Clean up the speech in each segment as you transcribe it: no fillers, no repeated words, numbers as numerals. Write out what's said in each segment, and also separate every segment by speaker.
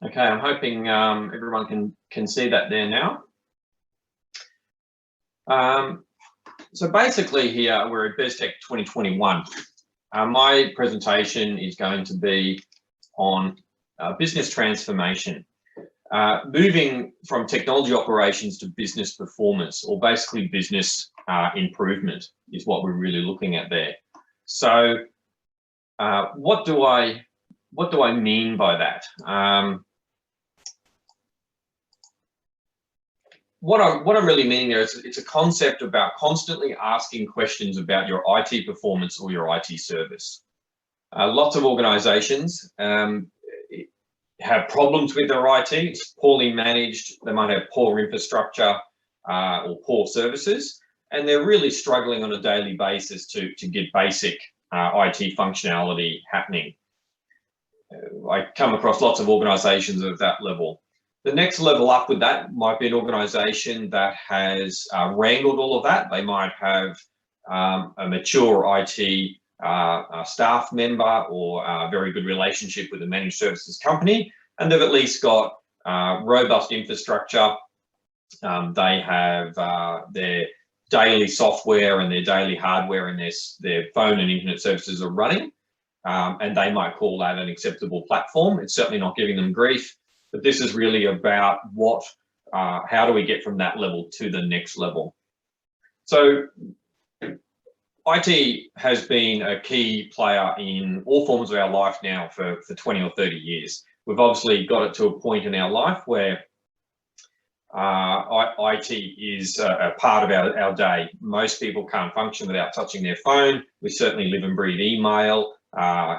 Speaker 1: Okay, I'm hoping everyone can see that there now. So basically here we're at BESTech 2021. My presentation is going to be on business transformation, moving from technology operations to business performance, or basically business improvement is what we're really looking at there. So what do I mean by that? What I'm really meaning there is it's a concept about constantly asking questions about your IT performance or your IT service. Lots of organizations have problems with their IT. It's poorly managed. They might have poor infrastructure or poor services, and they're really struggling on a daily basis to get basic IT functionality happening. I come across lots of organizations at that level. The next level up with that might be an organization that has wrangled all of that. They might have a mature IT staff member or a very good relationship with a managed services company, and they've at least got robust infrastructure. They have their daily software and their daily hardware and their phone and internet services are running, and they might call that an acceptable platform. It's certainly not giving them grief. But this is really about how do we get from that level to the next level? So IT has been a key player in all forms of our life now for 20 or 30 years. We've obviously got it to a point in our life where IT is a part of our day. Most people can't function without touching their phone. We certainly live and breathe email,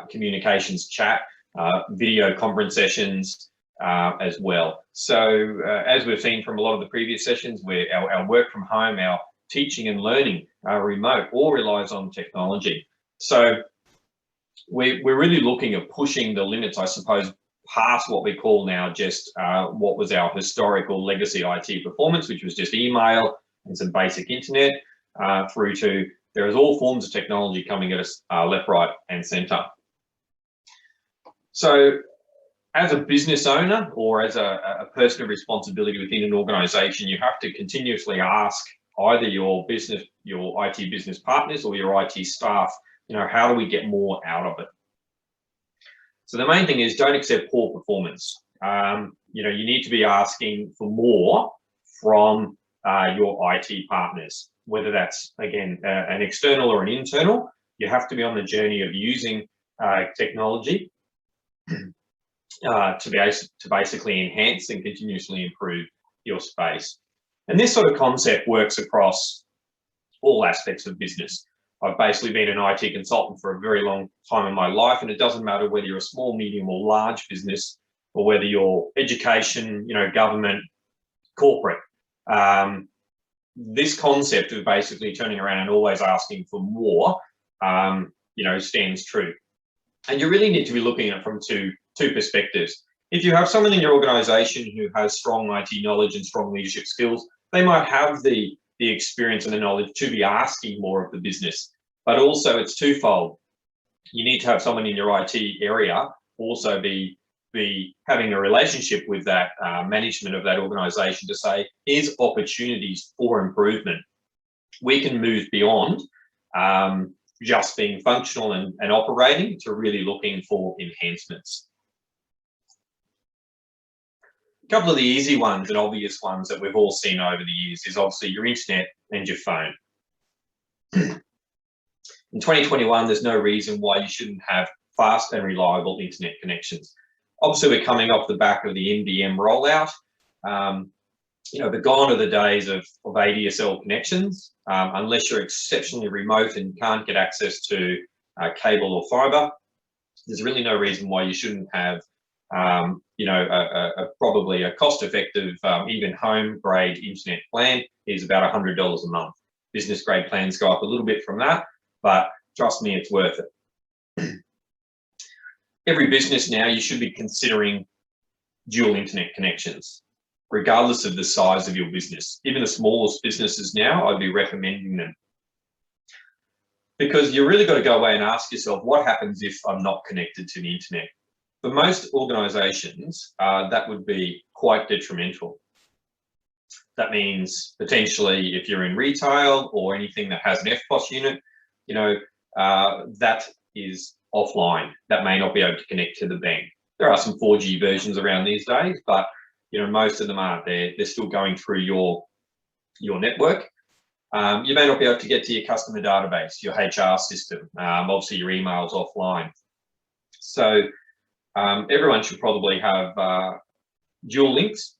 Speaker 1: communications, chat, video conference sessions, as well. So as we've seen from a lot of the previous sessions, where our work from home, our teaching and learning remote, all relies on technology. So we're really looking at pushing the limits, I suppose, past what we call now just what was our historical legacy IT performance, which was just email and some basic internet, through to there is all forms of technology coming at us left, right, and center. So as a business owner or as a person of responsibility within an organization, you have to continuously ask either your IT business partners or your IT staff, how do we get more out of it? So the main thing is don't accept poor performance. You need to be asking for more from your IT partners, whether that's, again, an external or an internal. You have to be on the journey of using technology to basically enhance and continuously improve your space. And this sort of concept works across all aspects of business. I've basically been an IT consultant for a very long time in my life, and it doesn't matter whether you're a small, medium, or large business, or whether you're education, government, corporate. This concept of basically turning around and always asking for more, stands true. And you really need to be looking at it from two perspectives. If you have someone in your organization who has strong IT knowledge and strong leadership skills, they might have the experience and the knowledge to be asking more of the business. But also it's twofold. You need to have someone in your IT area also be having a relationship with that management of that organization to say, here's opportunities for improvement. We can move beyond just being functional and operating to really looking for enhancements. A couple of the easy ones and obvious ones that we've all seen over the years is obviously your internet and your phone. In 2021, there's no reason why you shouldn't have fast and reliable internet connections. Obviously, we're coming off the back of the NBN rollout. But gone are the days of ADSL connections, unless you're exceptionally remote and can't get access to cable or fiber. There's really no reason why you shouldn't have probably a cost-effective, even home-grade internet plan is about $100 a month. Business-grade plans go up a little bit from that, but trust me, it's worth it. Every business now, you should be considering dual internet connections, regardless of the size of your business. Even the smallest businesses now, I'd be recommending them. Because you really got to go away and ask yourself, what happens if I'm not connected to the internet? For most organisations, that would be quite detrimental. That means potentially if you're in retail or anything that has an FPOS unit, you know, that is offline. That may not be able to connect to the bank. There are some 4G versions around these days, but you know, most of them aren't. They're still going through your network. You may not be able to get to your customer database, your HR system. Obviously, your email's offline. So everyone should probably have dual links.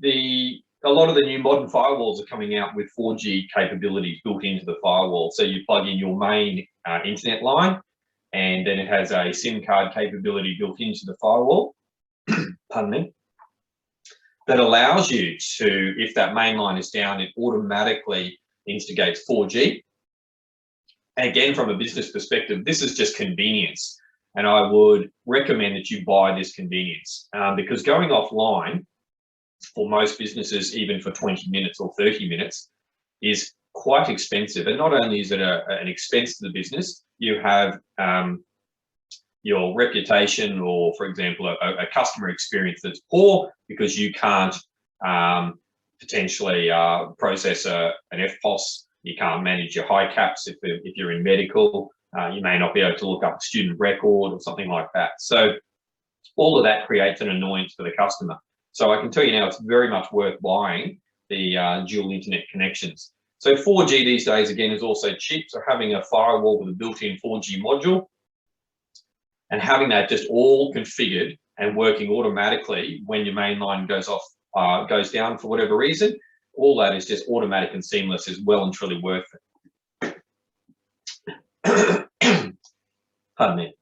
Speaker 1: A lot of the new modern firewalls are coming out with 4G capabilities built into the firewall. So you plug in your main internet line, and then it has a SIM card capability built into the firewall. Pardon me. That allows you to, if that main line is down, it automatically instigates 4G. And again, from a business perspective, this is just convenience. And I would recommend that you buy this convenience because going offline for most businesses, even for 20 minutes or 30 minutes, is quite expensive. And not only is it an expense to the business, you have your reputation or, for example, a customer experience that's poor because you can't potentially process an FPOS. You can't manage your high caps if you're in medical. You may not be able to look up a student record or something like that. So all of that creates an annoyance for the customer. So I can tell you now, it's very much worth buying the dual internet connections. So 4G these days, again, is also cheap. So having a firewall with a built-in 4G module and having that just all configured and working automatically when your main line goes down for whatever reason, all that is just automatic and seamless, is well and truly worth it. Pardon me.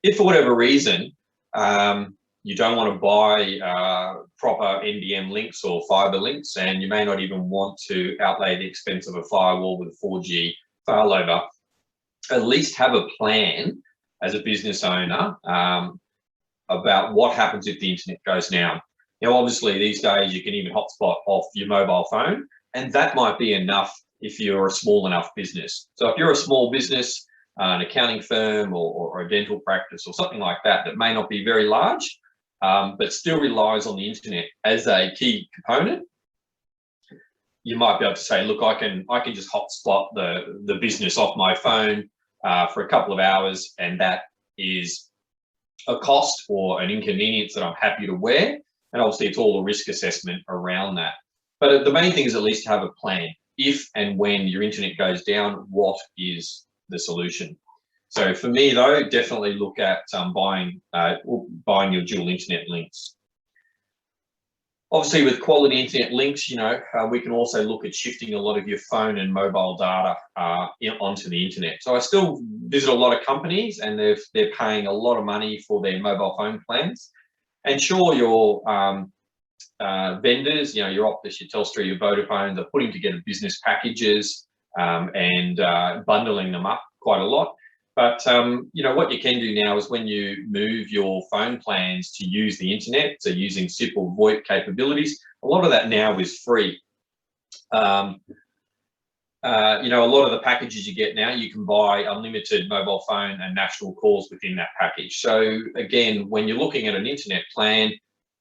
Speaker 1: If for whatever reason you don't want to buy proper NDM links or fiber links, and you may not even want to outlay the expense of a firewall with a 4G failover, at least have a plan as a business owner about what happens if the internet goes down. Now, obviously, these days you can even hotspot off your mobile phone, and that might be enough if you're a small enough business. So if you're a small business, an accounting firm or a dental practice or something like that, that may not be very large, but still relies on the internet as a key component, you might be able to say, look, I can just hotspot the business off my phone for a couple of hours, and that is a cost or an inconvenience that I'm happy to wear. And obviously it's all a risk assessment around that. But the main thing is at least to have a plan. If and when your internet goes down, what is the solution? So for me though, definitely look at buying your dual internet links. Obviously with quality internet links, we can also look at shifting a lot of your phone and mobile data onto the internet. So I still visit a lot of companies, and they're paying a lot of money for their mobile phone plans. And sure, your vendors, your Optus, your Telstra, your Vodafone, are putting together business packages and bundling them up quite a lot. But what you can do now is when you move your phone plans to use the internet, so using SIP or VoIP capabilities, a lot of that now is free. A lot of the packages you get now, you can buy unlimited mobile phone and national calls within that package. So again, when you're looking at an internet plan,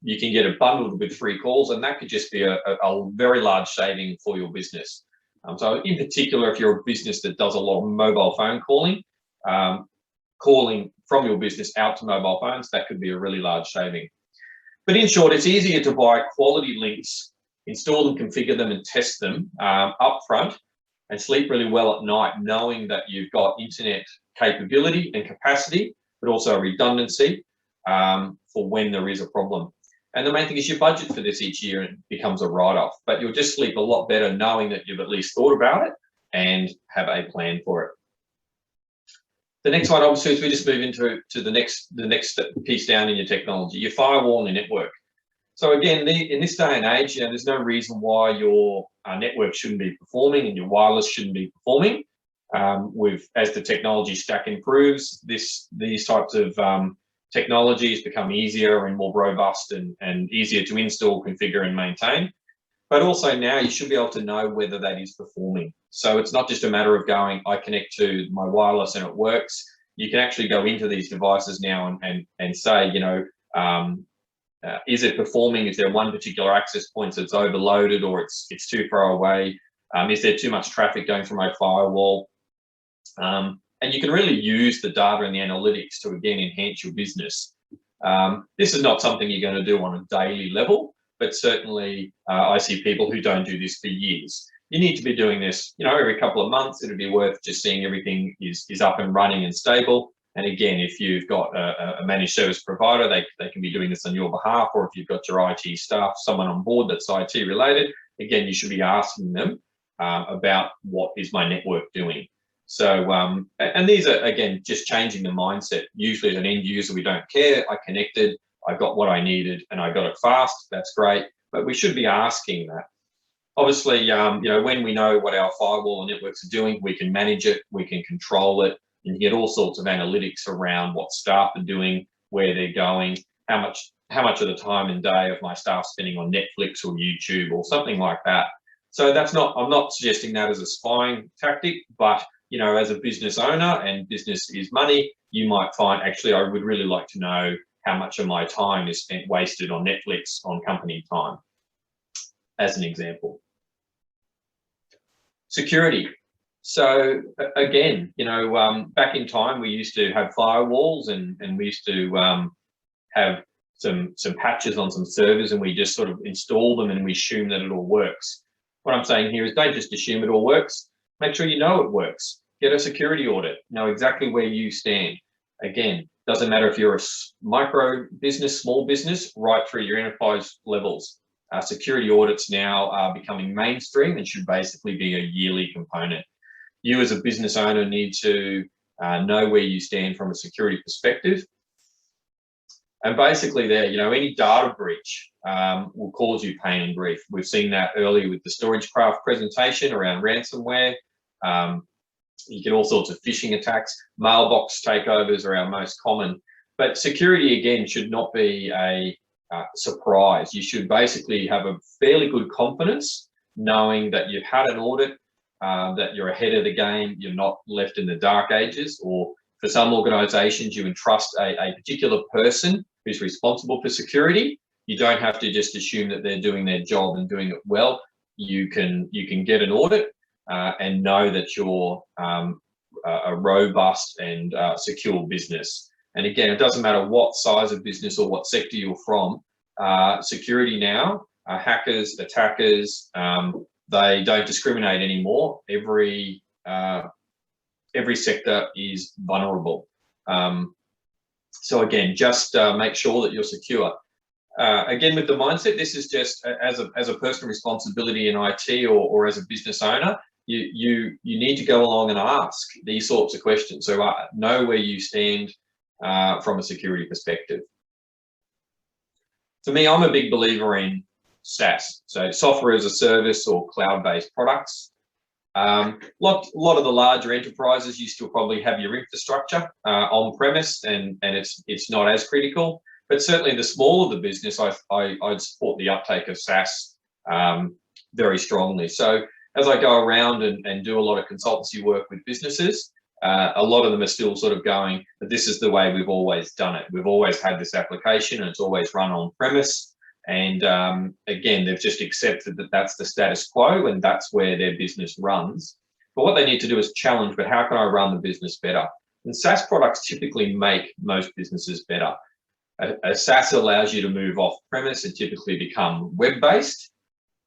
Speaker 1: you can get it bundled with free calls, and that could just be a very large saving for your business. So in particular, if you're a business that does a lot of mobile phone calling from your business out to mobile phones, that could be a really large saving. But in short, it's easier to buy quality links, install them, configure them, and test them up front, and sleep really well at night, knowing that you've got internet capability and capacity, but also redundancy for when there is a problem. And the main thing is you budget for this each year, and it becomes a write-off. But you'll just sleep a lot better knowing that you've at least thought about it and have a plan for it. The next one, obviously, is we just move into the next piece down in your technology, your firewall and your network. So again, in this day and age, there's no reason why your network shouldn't be performing and your wireless shouldn't be performing. As the technology stack improves, these types of technologies become easier and more robust and easier to install, configure, and maintain. But also now you should be able to know whether that is performing. So it's not just a matter of going, I connect to my wireless and it works. you can actually go into these devices now and say, you know, is it performing? Is there one particular access point that's overloaded, or it's too far away? Is there too much traffic going through my firewall? And you can really use the data and the analytics to, again, enhance your business. This is not something you're going to do on a daily level, but certainly I see people who don't do this for years. You need to be doing this, you know, every couple of months. It'd be worth just seeing everything is up and running and stable. And again, if you've got a managed service provider, they can be doing this on your behalf, or if you've got your IT staff, someone on board that's IT related, again, you should be asking them about what is my network doing. So, and these are, again, just changing the mindset. Usually as an end user, we don't care. I connected, I got what I needed, and I got it fast. That's great. But we should be asking that. Obviously, you know, when we know what our firewall and networks are doing, we can manage it, we can control it, and get all sorts of analytics around what staff are doing, where they're going, how much of the time and day of my staff spending on Netflix or YouTube or something like that. So that's not, I'm not suggesting that as a spying tactic, but you know, as a business owner, and business is money, you might find, actually, I would really like to know how much of my time is spent wasted on Netflix, on company time, as an example. Security. So again, you know, back in time, we used to have firewalls and we used to have some patches on some servers, and we just sort of install them and we assume that it all works. What I'm saying here is, don't just assume it all works. Make sure you know it works. Get a security audit. Know exactly where you stand. Again, doesn't matter if you're a micro business, small business, right through your enterprise levels. Security audits now are becoming mainstream and should basically be a yearly component. You as a business owner need to know where you stand from a security perspective. And basically there, you know, any data breach will cause you pain and grief. We've seen that earlier with the StorageCraft presentation around ransomware. You get all sorts of phishing attacks. Mailbox takeovers are our most common. But security, again, should not be a surprise. You should basically have a fairly good confidence knowing that you've had an audit, that you're ahead of the game, you're not left in the dark ages, or for some organizations, you entrust a particular person who's responsible for security. You don't have to just assume that they're doing their job and doing it well. You can get an audit and know that you're a robust and secure business. And again, it doesn't matter what size of business or what sector you're from, security now, hackers, attackers, they don't discriminate anymore. Every sector is vulnerable. So again, just make sure that you're secure. Again, with the mindset, this is just as a personal responsibility in IT or as a business owner, you need to go along and ask these sorts of questions. So know where you stand from a security perspective. For me, I'm a big believer in SaaS, so software as a service or cloud-based products. Lot of the larger enterprises, you still probably have your infrastructure on-premise, and it's not as critical. But certainly the smaller the business, I'd support the uptake of SaaS very strongly. So as I go around and do a lot of consultancy work with businesses, a lot of them are still sort of going, but this is the way we've always done it. We've always had this application and it's always run on-premise. And again, they've just accepted that that's the status quo and that's where their business runs. But what they need to do is challenge, but how can I run the business better? And SaaS products typically make most businesses better. A SaaS allows you to move off premise and typically become web-based.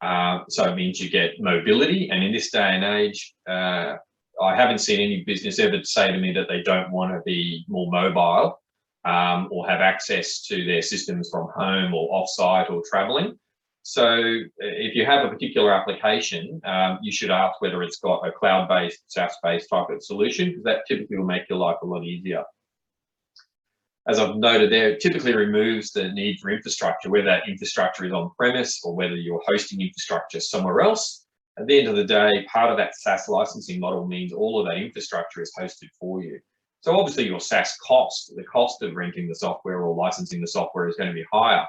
Speaker 1: So it means you get mobility. And in this day and age, I haven't seen any business ever say to me that they don't want to be more mobile or have access to their systems from home or off-site or traveling. So if you have a particular application, you should ask whether it's got a cloud-based, SaaS-based type of solution, because that typically will make your life a lot easier. As I've noted there, it typically removes the need for infrastructure, whether that infrastructure is on-premise or whether you're hosting infrastructure somewhere else. At the end of the day, part of that SaaS licensing model means all of that infrastructure is hosted for you. So obviously your SaaS cost, the cost of renting the software or licensing the software is going to be higher.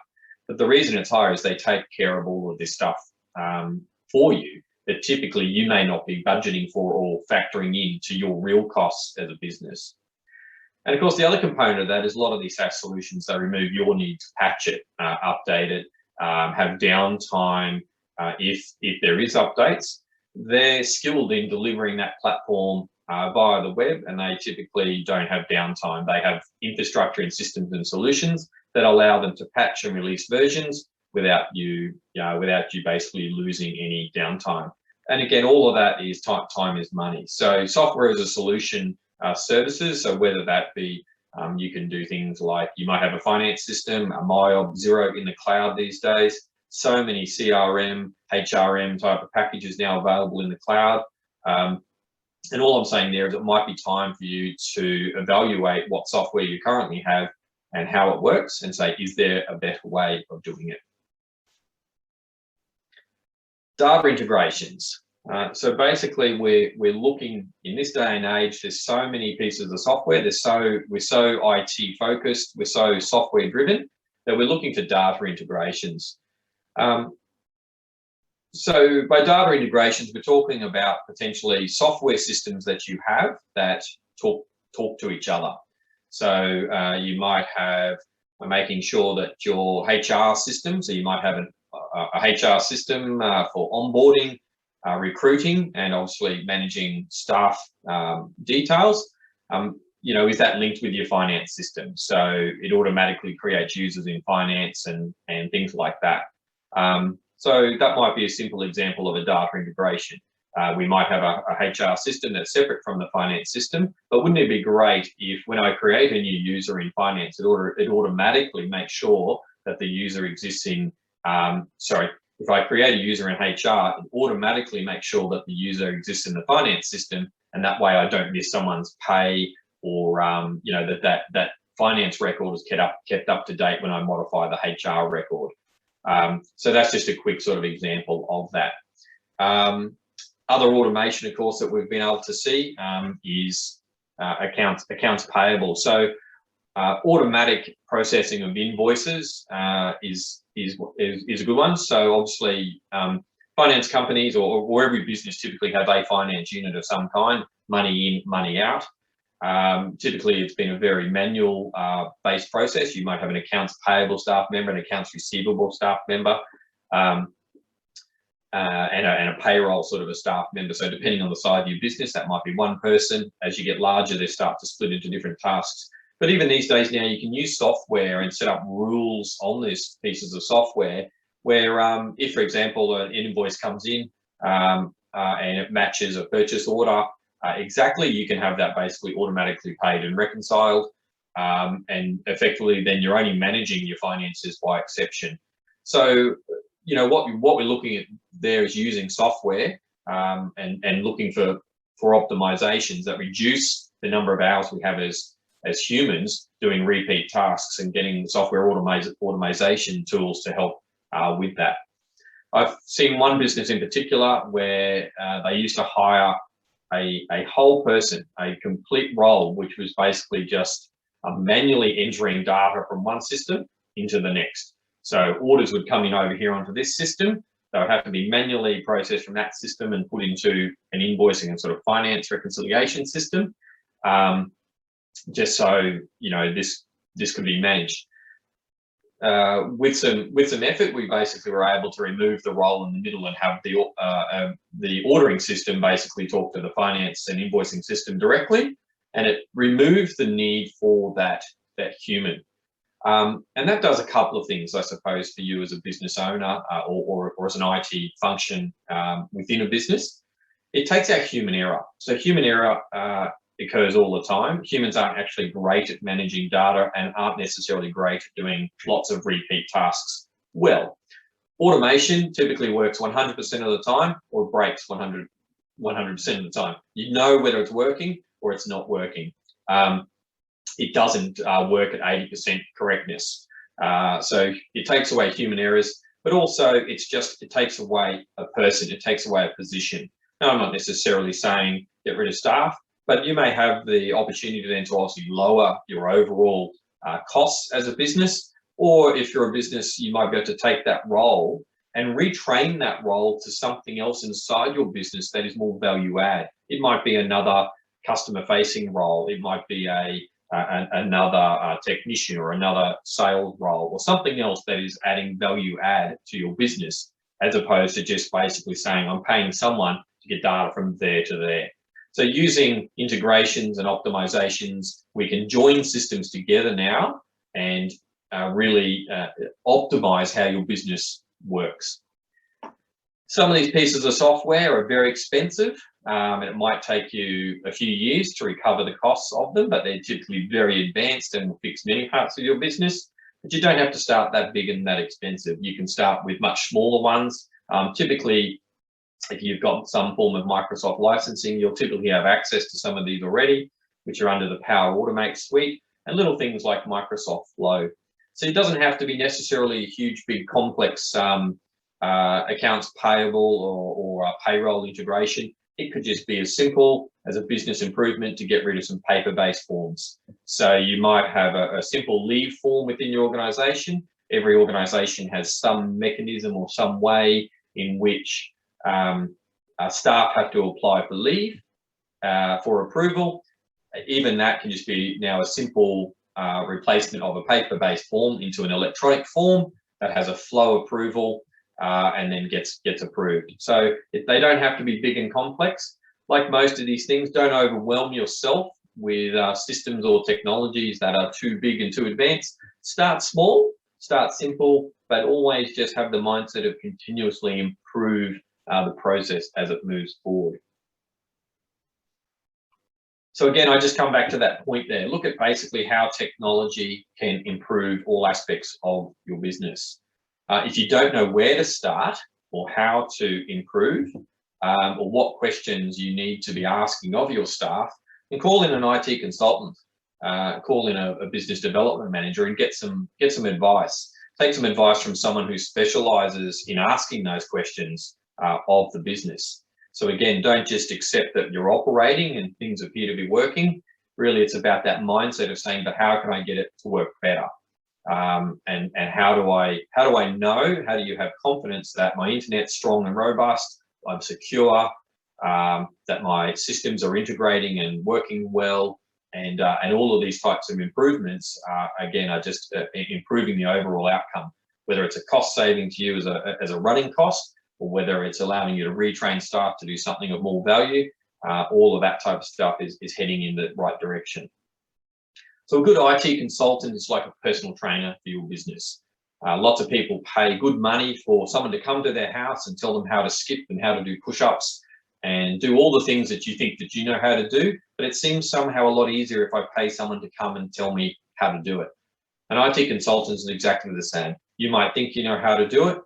Speaker 1: But the reason it's higher is they take care of all of this stuff for you that typically you may not be budgeting for or factoring into your real costs as a business. And of course, the other component of that is a lot of these SaaS solutions, they remove your need to patch it, update it, have downtime if there is updates. They're skilled in delivering that platform via the web, and they typically don't have downtime. They have infrastructure and systems and solutions that allow them to patch and release versions without you basically losing any downtime. And again, all of that is time is money. So software as a solution services. So whether that be you can do things like you might have a finance system, a MyOb, Xero in the cloud these days. So many CRM, HRM type of packages now available in the cloud. And all I'm saying there is it might be time for you to evaluate what software you currently have and how it works and say, is there a better way of doing it? Data integrations. So basically we're looking in this day and age, there's so many pieces of software, we're so IT focused, we're so software driven that we're looking for data integrations. So by data integrations, we're talking about potentially software systems that you have that talk to each other. So you might have making sure that your HR system, so you might have a HR system for onboarding, recruiting, and obviously managing staff details. Is that linked with your finance system? So it automatically creates users in finance and things like that. So that might be a simple example of a data integration. We might have a HR system that's separate from the finance system, but wouldn't it be great if when I create a new user in finance, it automatically makes sure that the user exists in, if I create a user in HR, it automatically makes sure that the user exists in the finance system, and that way I don't miss someone's pay, or that finance record is kept up to date when I modify the HR record. So that's just a quick sort of example of that. Other automation, of course, that we've been able to see is accounts payable. So automatic processing of invoices is a good one. So obviously, finance companies or every business typically have a finance unit of some kind, money in, money out. Typically, it's been a very manual based process. You might have an accounts payable staff member, an accounts receivable staff member, and a payroll sort of a staff member. So depending on the size of your business, that might be one person. As you get larger, they start to split into different tasks. But even these days now, you can use software and set up rules on these pieces of software where if, for example, an invoice comes in and it matches a purchase order, exactly, you can have that basically automatically paid and reconciled, and effectively then you're only managing your finances by exception. So what we're looking at there is using software and looking for optimizations that reduce the number of hours we have as humans doing repeat tasks, and getting software automation tools to help with that. I've seen one business in particular where they used to hire a whole person, a complete role, which was basically just manually entering data from one system into the next. So orders would come in over here onto this system. They would have to be manually processed from that system and put into an invoicing and sort of finance reconciliation system, just so this could be managed. With some effort, we basically were able to remove the role in the middle and have the ordering system basically talk to the finance and invoicing system directly, and it removed the need for that human. And that does a couple of things, I suppose, for you as a business owner or as an IT function within a business. It takes out human error. So human error occurs all the time. Humans aren't actually great at managing data and aren't necessarily great at doing lots of repeat tasks well. Automation typically works 100% of the time, or breaks 100% of the time. You know whether it's working or it's not working. It doesn't work at 80% correctness. So it takes away human errors, but also it takes away a person, it takes away a position. Now, I'm not necessarily saying get rid of staff, but you may have the opportunity then to obviously lower your overall costs as a business, or if you're a business, you might be able to take that role and retrain that role to something else inside your business that is more value add. It might be another customer facing role. It might be a another technician or another sales role or something else that is adding value add to your business, as opposed to just basically saying, I'm paying someone to get data from there to there. So using integrations and optimizations, we can join systems together now and really optimize how your business works. Some of these pieces of software are very expensive. It might take you a few years to recover the costs of them, but they're typically very advanced and will fix many parts of your business. But you don't have to start that big and that expensive. You can start with much smaller ones. Typically, if you've got some form of Microsoft licensing, you'll typically have access to some of these already, which are under the Power Automate suite, and little things like Microsoft Flow. So it doesn't have to be necessarily a huge, big, complex accounts payable or payroll integration. It could just be as simple as a business improvement to get rid of some paper-based forms. So you might have a simple leave form within your organization. Every organization has some mechanism or some way in which staff have to apply for leave for approval. Even that can just be now a simple replacement of a paper-based form into an electronic form that has a flow approval and then gets approved. So they don't have to be big and complex. Like most of these things, don't overwhelm yourself with systems or technologies that are too big and too advanced. Start small, start simple, but always just have the mindset of continuously improve the process as it moves forward. So again, I just come back to that point there. Look at basically how technology can improve all aspects of your business. If you don't know where to start or how to improve, or what questions you need to be asking of your staff, then call in an IT consultant, call in a business development manager and get some advice. Take some advice from someone who specializes in asking those questions of the business. So again, don't just accept that you're operating and things appear to be working. Really, it's about that mindset of saying, but how can I get it to work better? And how do I know? How do you have confidence that my internet's strong and robust, I'm secure, that my systems are integrating and working well, and all of these types of improvements, again, are just improving the overall outcome, whether it's a cost saving to you as a running cost, or whether it's allowing you to retrain staff to do something of more value. All of that type of stuff is heading in the right direction. So a good IT consultant is like a personal trainer for your business. Lots of people pay good money for someone to come to their house and tell them how to skip and how to do push-ups and do all the things that you think that you know how to do, but it seems somehow a lot easier if I pay someone to come and tell me how to do it. An IT consultant is exactly the same. You might think you know how to do it.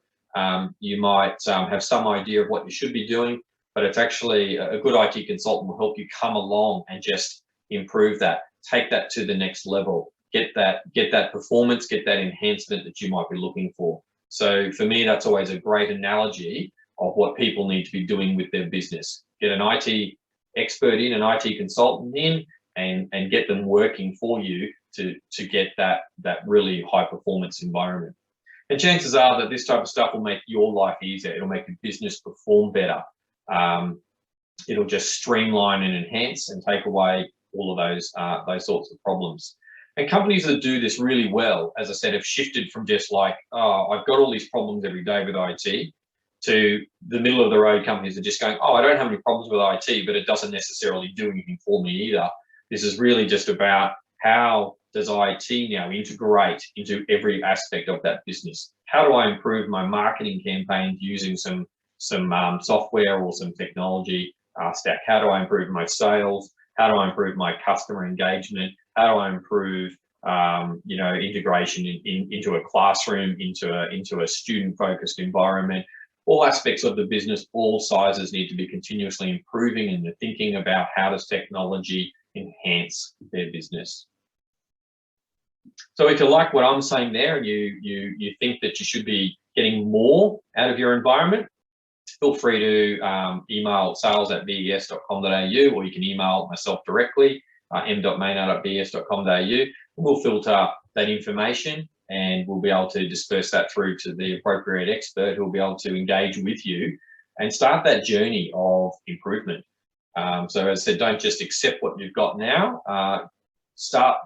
Speaker 1: You might have some idea of what you should be doing, but it's actually a good IT consultant will help you come along and just improve that, take that to the next level, get that performance, get that enhancement that you might be looking for. So for me, that's always a great analogy of what people need to be doing with their business. Get an IT expert in, an IT consultant in, and get them working for you to get that really high performance environment. And chances are that this type of stuff will make your life easier. It'll make your business perform better. It'll just streamline and enhance and take away all of those sorts of problems. And companies that do this really well, as I said, have shifted from just like, oh, I've got all these problems every day with IT, to the middle of the road companies are just going, oh, I don't have any problems with IT, but it doesn't necessarily do anything for me either. This is really just about how does IT now integrate into every aspect of that business? How do I improve my marketing campaigns using some software or some technology stack? How do I improve my sales? How do I improve my customer engagement? How do I improve integration into a classroom, into a student-focused environment? All aspects of the business, all sizes need to be continuously improving, and they're thinking about how does technology enhance their business. So if you like what I'm saying there and you think that you should be getting more out of your environment, feel free to email sales@bes.com.au, or you can email myself directly, m.maynard@bes.com.au, and we'll filter that information and we'll be able to disperse that through to the appropriate expert who will be able to engage with you and start that journey of improvement. So as I said, don't just accept what you've got now. start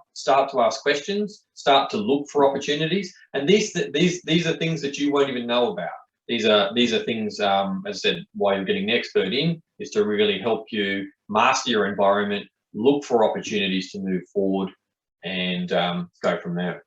Speaker 1: to ask questions, start to look for opportunities, and these are things that you won't even know about. These are things, as I said, why you're getting an expert in is to really help you master your environment, look for opportunities to move forward, and go from there.